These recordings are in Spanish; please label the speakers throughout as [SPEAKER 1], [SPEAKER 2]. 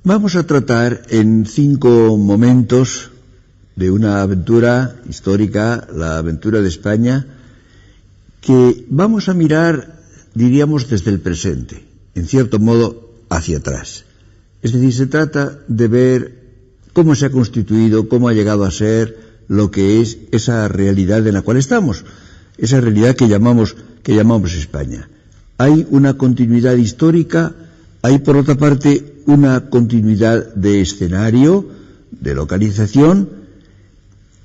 [SPEAKER 1] Vamos a tratar en 5 momentos de una aventura histórica, la aventura de España, que vamos a mirar, diríamos, desde el presente, en cierto modo, hacia atrás. Es decir, se trata de ver cómo se ha constituido, cómo ha llegado a ser lo que es esa realidad en la cual estamos, esa realidad que llamamos España. Hay una continuidad histórica, hay por otra parte una continuidad de escenario, de localización.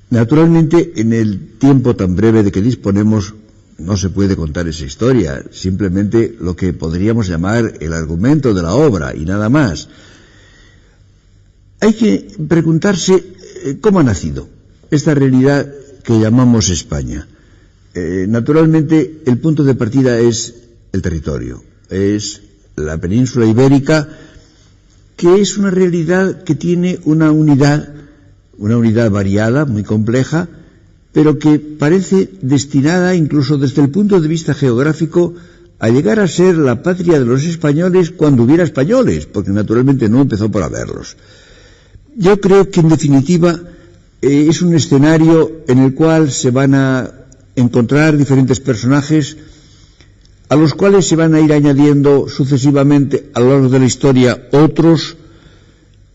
[SPEAKER 1] Naturalmente, en el tiempo tan breve de que disponemos, no se puede contar esa historia, simplemente lo que podríamos llamar el argumento de la obra y nada más. Hay que preguntarse cómo ha nacido esta realidad que llamamos España. Naturalmente, el punto de partida es el territorio, es la península ibérica, que es una realidad que tiene una unidad variada, muy compleja, pero que parece destinada, incluso desde el punto de vista geográfico, a llegar a ser la patria de los españoles cuando hubiera españoles, porque naturalmente no empezó por haberlos. Yo creo que, en definitiva, es un escenario en el cual se van a encontrar diferentes personajes a los cuales se van a ir añadiendo sucesivamente a lo largo de la historia otros,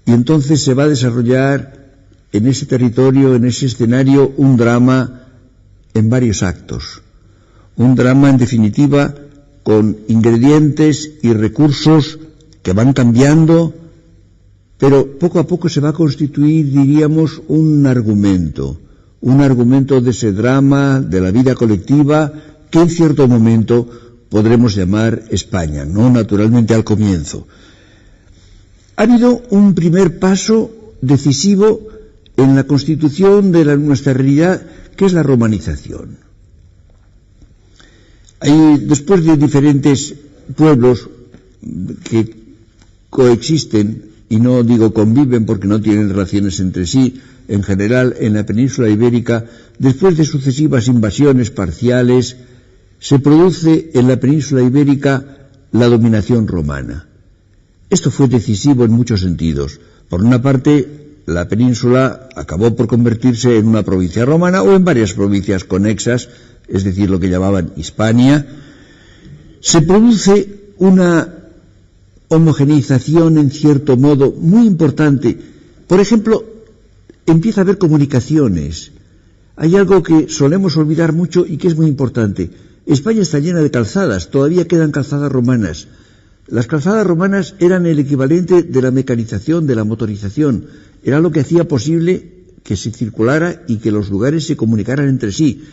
[SPEAKER 1] y entonces se va a desarrollar en ese territorio, en ese escenario, un drama en varios actos. Un drama, en definitiva, con ingredientes y recursos que van cambiando, pero poco a poco se va a constituir, diríamos, un argumento de ese drama, de la vida colectiva, que en cierto momento podremos llamar España, no naturalmente al comienzo. Ha habido un primer paso decisivo en la constitución de nuestra realidad, que es la romanización. Después de diferentes pueblos que coexisten, y no digo conviven porque no tienen relaciones entre sí, en general en la península ibérica, después de sucesivas invasiones parciales, se produce en la península ibérica la dominación romana. Esto fue decisivo en muchos sentidos. Por una parte, la península acabó por convertirse en una provincia romana o en varias provincias conexas, es decir, lo que llamaban Hispania. Se produce una homogeneización, en cierto modo, muy importante. Por ejemplo, empieza a haber comunicaciones. Hay algo que solemos olvidar mucho y que es muy importante. España está llena de calzadas, todavía quedan calzadas romanas. Las calzadas romanas eran el equivalente de la mecanización, de la motorización. Era lo que hacía posible que se circulara y que los lugares se comunicaran entre sí.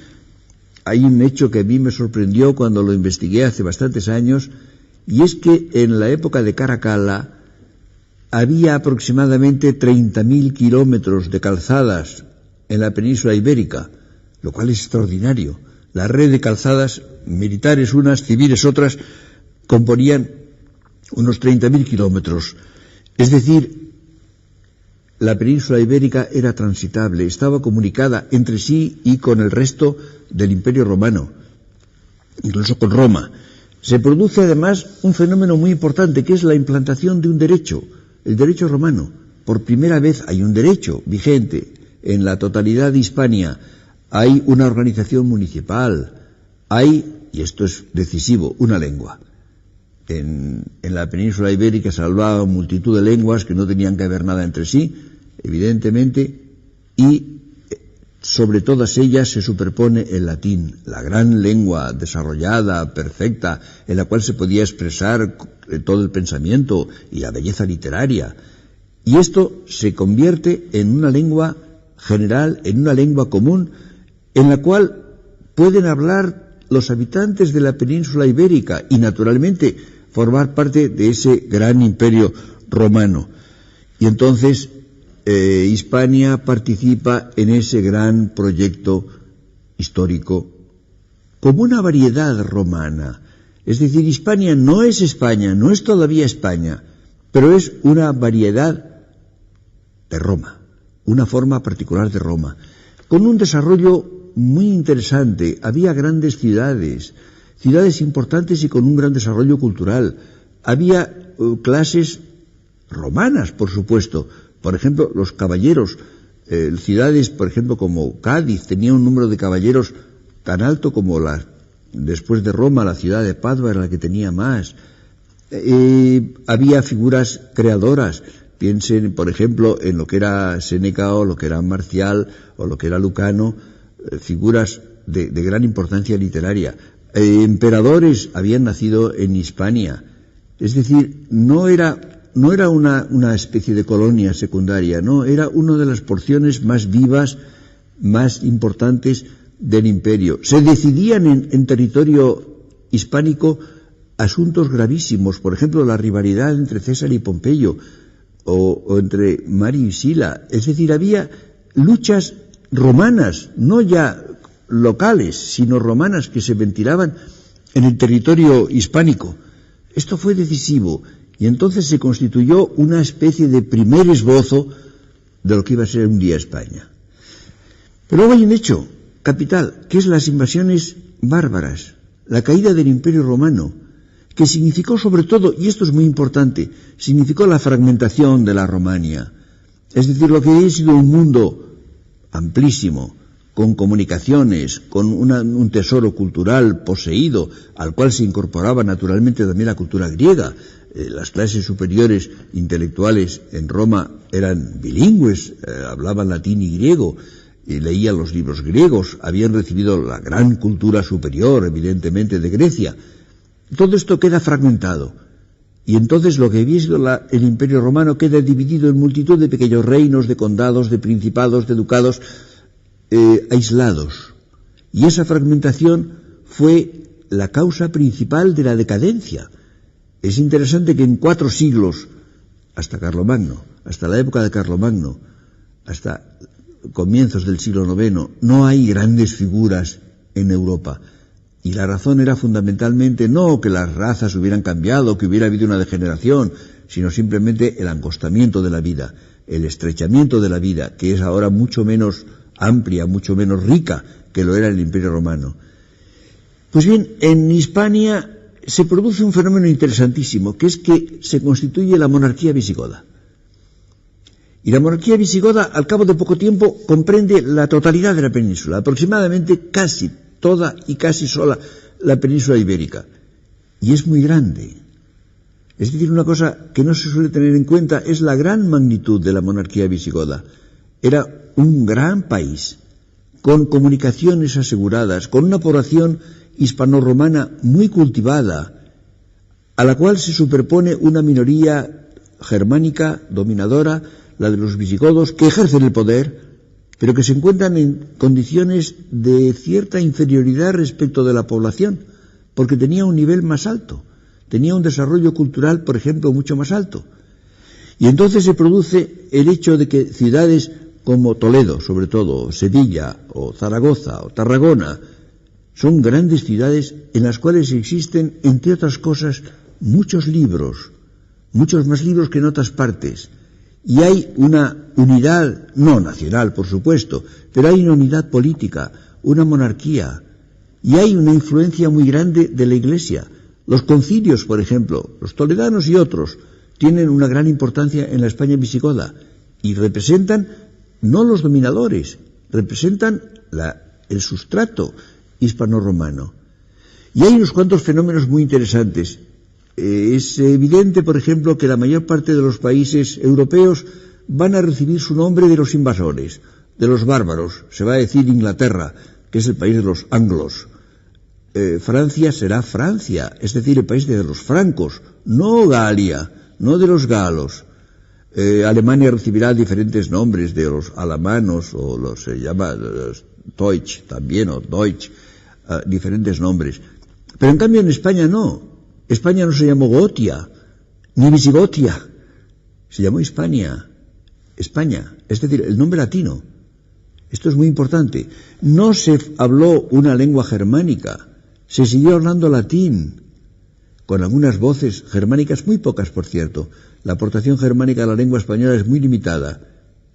[SPEAKER 1] Hay un hecho que a mí me sorprendió cuando lo investigué hace bastantes años, y es que en la época de Caracalla había aproximadamente 30.000 kilómetros de calzadas en la península ibérica, lo cual es extraordinario. La red de calzadas, militares unas, civiles otras, componían unos 30.000 kilómetros. Es decir, la península ibérica era transitable, estaba comunicada entre sí y con el resto del Imperio Romano, incluso con Roma. Se produce además un fenómeno muy importante, que es la implantación de un derecho, el derecho romano. Por primera vez hay un derecho vigente en la totalidad de Hispania. Hay una organización municipal, hay, y esto es decisivo, una lengua. En la península ibérica se hablaba multitud de lenguas que no tenían que ver nada entre sí, evidentemente, y sobre todas ellas se superpone el latín, la gran lengua desarrollada, perfecta, en la cual se podía expresar todo el pensamiento y la belleza literaria. Y esto se convierte en una lengua general, en una lengua común, en la cual pueden hablar los habitantes de la península ibérica y, naturalmente, formar parte de ese gran imperio romano. Y entonces Hispania participa en ese gran proyecto histórico como una variedad romana. Es decir, Hispania no es España, no es todavía España, pero es una variedad de Roma, una forma particular de Roma, con un desarrollo muy interesante. Había grandes ciudades importantes y con un gran desarrollo cultural. Había clases romanas, por supuesto. Por ejemplo, los caballeros, ciudades, por ejemplo, como Cádiz, tenía un número de caballeros tan alto como después de Roma, la ciudad de Padua era la que tenía más. Había figuras creadoras. Piensen, por ejemplo, en lo que era Séneca o lo que era Marcial o lo que era Lucano, figuras de gran importancia literaria. Emperadores habían nacido en Hispania. Es decir, no era una especie de colonia secundaria, no, era una de las porciones más vivas, más importantes del imperio. Se decidían en territorio hispánico asuntos gravísimos, por ejemplo, la rivalidad entre César y Pompeyo, o entre Mario y Sila. Es decir, había luchas romanas, no ya locales, sino romanas, que se ventilaban en el territorio hispánico. Esto fue decisivo, y entonces se constituyó una especie de primer esbozo de lo que iba a ser un día España. Pero luego hay un hecho capital, que es las invasiones bárbaras, la caída del Imperio Romano, que significó sobre todo, y esto es muy importante, significó la fragmentación de la Romania. Es decir, lo que había sido un mundo amplísimo, con comunicaciones, con un tesoro cultural poseído, al cual se incorporaba naturalmente también la cultura griega. Las clases superiores intelectuales en Roma eran bilingües, hablaban latín y griego, y leían los libros griegos, habían recibido la gran cultura superior, evidentemente, de Grecia. Todo esto queda fragmentado, y entonces lo que había sido el Imperio Romano queda dividido en multitud de pequeños reinos, de condados, de principados, de ducados, aislados. Y esa fragmentación fue la causa principal de la decadencia. Es interesante que en 4 siglos, hasta Carlomagno, hasta la época de Carlomagno, hasta comienzos del siglo IX, no hay grandes figuras en Europa. Y la razón era fundamentalmente no que las razas hubieran cambiado, que hubiera habido una degeneración, sino simplemente el angostamiento de la vida, el estrechamiento de la vida, que es ahora mucho menos amplia, mucho menos rica que lo era el Imperio Romano. Pues bien, en Hispania se produce un fenómeno interesantísimo, que es que se constituye la monarquía visigoda. Y la monarquía visigoda, al cabo de poco tiempo, comprende la totalidad de la península, aproximadamente casi toda y casi sola la península ibérica. Y es muy grande. Es decir, una cosa que no se suele tener en cuenta es la gran magnitud de la monarquía visigoda. Era un gran país, con comunicaciones aseguradas, con una población hispano-romana muy cultivada, a la cual se superpone una minoría germánica dominadora, la de los visigodos, que ejercen el poder, pero que se encuentran en condiciones de cierta inferioridad respecto de la población, porque tenía un nivel más alto, tenía un desarrollo cultural, por ejemplo, mucho más alto. Y entonces se produce el hecho de que ciudades como Toledo, sobre todo, Sevilla, o Zaragoza, o Tarragona, son grandes ciudades en las cuales existen, entre otras cosas, muchos libros, muchos más libros que en otras partes. Y hay una unidad, no nacional, por supuesto, pero hay una unidad política, una monarquía, y hay una influencia muy grande de la Iglesia. Los concilios, por ejemplo, los toledanos y otros, tienen una gran importancia en la España visigoda, y representan no los dominadores, representan el sustrato hispano-romano. Y hay unos cuantos fenómenos muy interesantes. Es evidente, por ejemplo, que la mayor parte de los países europeos van a recibir su nombre de los invasores, de los bárbaros. Se va a decir Inglaterra, que es el país de los anglos. Francia será Francia, es decir, el país de los francos, no Galia, no de los galos. Alemania recibirá diferentes nombres de los alamanos, o se llama Deutsch también, o Deutsch, diferentes nombres. Pero en cambio en España no. España no se llamó Gotia, ni Visigotia, se llamó España, es decir, el nombre latino. Esto es muy importante. No se habló una lengua germánica, se siguió hablando latín, con algunas voces germánicas, muy pocas por cierto. La aportación germánica a la lengua española es muy limitada,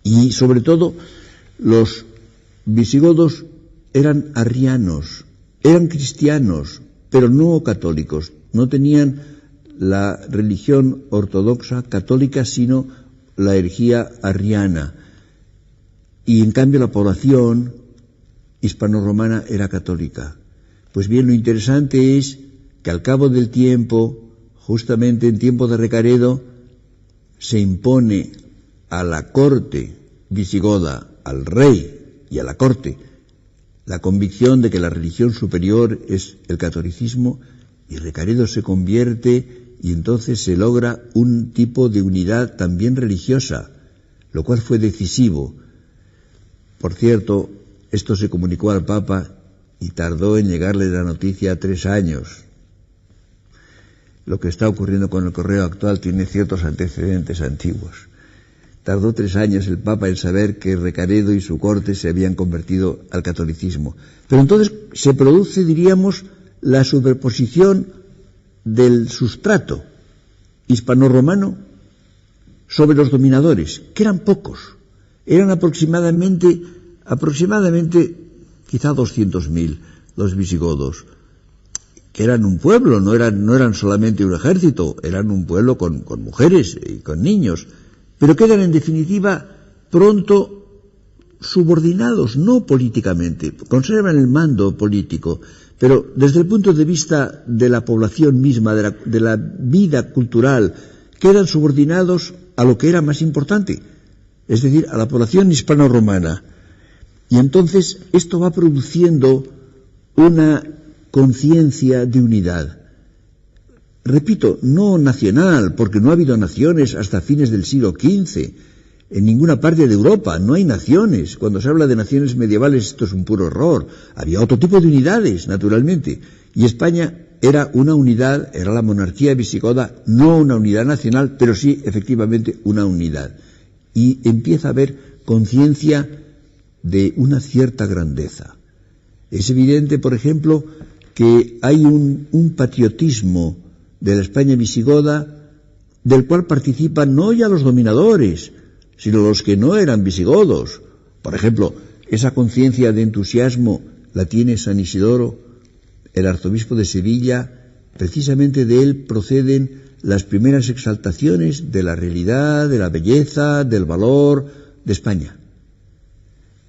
[SPEAKER 1] y sobre todo los visigodos eran arrianos, eran cristianos, pero no católicos. No tenían la religión ortodoxa católica, sino la herejía arriana. Y en cambio la población hispano-romana era católica. Pues bien, lo interesante es que al cabo del tiempo, justamente en tiempo de Recaredo, se impone a la corte visigoda, al rey y a la corte, la convicción de que la religión superior es el catolicismo, y Recaredo se convierte y entonces se logra un tipo de unidad también religiosa, lo cual fue decisivo. Por cierto, esto se comunicó al Papa y tardó en llegarle la noticia 3 años. Lo que está ocurriendo con el correo actual tiene ciertos antecedentes antiguos. Tardó 3 años el Papa en saber que Recaredo y su corte se habían convertido al catolicismo. Pero entonces se produce, diríamos, la superposición del sustrato hispano-romano sobre los dominadores, que eran pocos. Eran aproximadamente quizá 200.000 los visigodos, que eran un pueblo, no eran solamente un ejército, eran un pueblo con mujeres y con niños, pero quedan en definitiva pronto subordinados, no políticamente, conservan el mando político, pero desde el punto de vista de la población misma, de la vida cultural, quedan subordinados a lo que era más importante, es decir, a la población hispano-romana. Y entonces esto va produciendo una conciencia de unidad. Repito, no nacional, porque no ha habido naciones hasta fines del siglo XV. En ninguna parte de Europa no hay naciones. Cuando se habla de naciones medievales esto es un puro error. Había otro tipo de unidades, naturalmente. Y España era una unidad, era la monarquía visigoda, no una unidad nacional, pero sí efectivamente una unidad. Y empieza a haber conciencia de una cierta grandeza. Es evidente, por ejemplo, que hay un patriotismo de la España visigoda del cual participan no ya los dominadores, sino los que no eran visigodos. Por ejemplo, esa conciencia de entusiasmo la tiene San Isidoro, el arzobispo de Sevilla. Precisamente de él proceden las primeras exaltaciones de la realidad, de la belleza, del valor de España.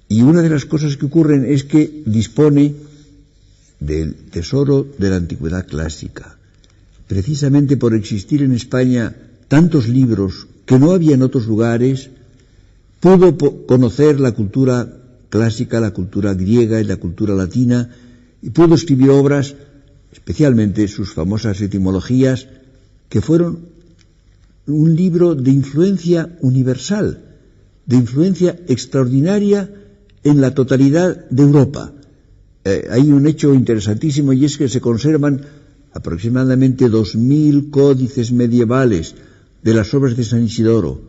[SPEAKER 1] Y una de las cosas que ocurren es que dispone del tesoro de la antigüedad clásica. Precisamente por existir en España tantos libros que no había en otros lugares, pudo conocer la cultura clásica, la cultura griega y la cultura latina, y pudo escribir obras, especialmente sus famosas etimologías, que fueron un libro de influencia universal, de influencia extraordinaria en la totalidad de Europa. Hay un hecho interesantísimo, y es que se conservan aproximadamente 2.000 códices medievales de las obras de San Isidoro,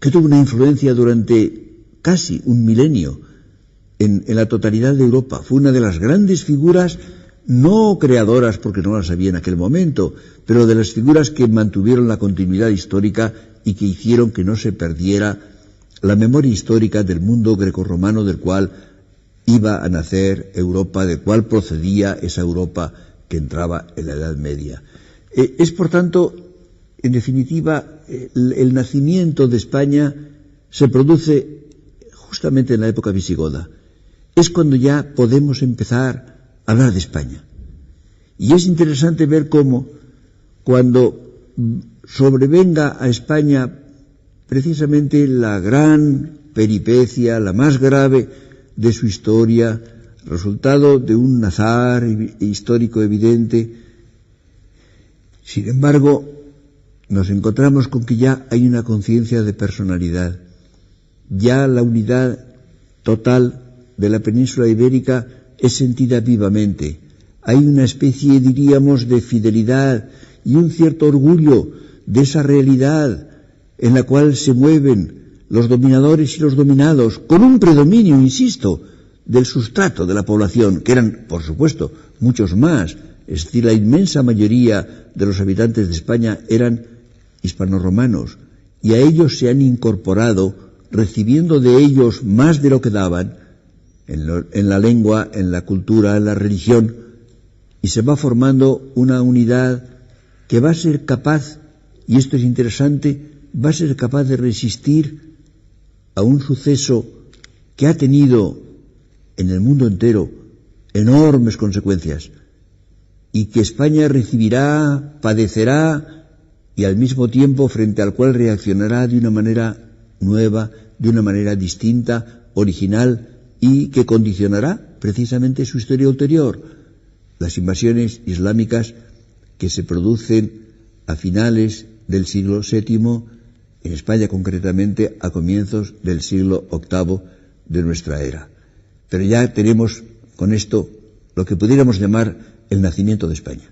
[SPEAKER 1] que tuvo una influencia durante casi un milenio en la totalidad de Europa. Fue una de las grandes figuras, no creadoras porque no las había en aquel momento, pero de las figuras que mantuvieron la continuidad histórica y que hicieron que no se perdiera la memoria histórica del mundo grecorromano del cual iba a nacer Europa, del cual procedía esa Europa que entraba en la Edad Media. Es, por tanto, en definitiva, el nacimiento de España se produce justamente en la época visigoda. Es cuando ya podemos empezar a hablar de España. Y es interesante ver cómo, cuando sobrevenga a España precisamente la gran peripecia, la más grave de su historia, resultado de un azar histórico evidente, sin embargo, nos encontramos con que ya hay una conciencia de personalidad. Ya la unidad total de la península ibérica es sentida vivamente. Hay una especie, diríamos, de fidelidad y un cierto orgullo de esa realidad en la cual se mueven los dominadores y los dominados, con un predominio, insisto, del sustrato de la población, que eran, por supuesto, muchos más. Es decir, la inmensa mayoría de los habitantes de España eran hispanorromanos, y a ellos se han incorporado, recibiendo de ellos más de lo que daban, en la lengua, en la cultura, en la religión, y se va formando una unidad que va a ser capaz, y esto es interesante, va a ser capaz de resistir a un suceso que ha tenido en el mundo entero enormes consecuencias y que España recibirá, padecerá y al mismo tiempo frente al cual reaccionará de una manera nueva, de una manera distinta, original y que condicionará precisamente su historia ulterior. Las invasiones islámicas que se producen a finales del siglo VII, en España concretamente a comienzos del siglo VIII de nuestra era. Pero ya tenemos con esto lo que pudiéramos llamar el nacimiento de España.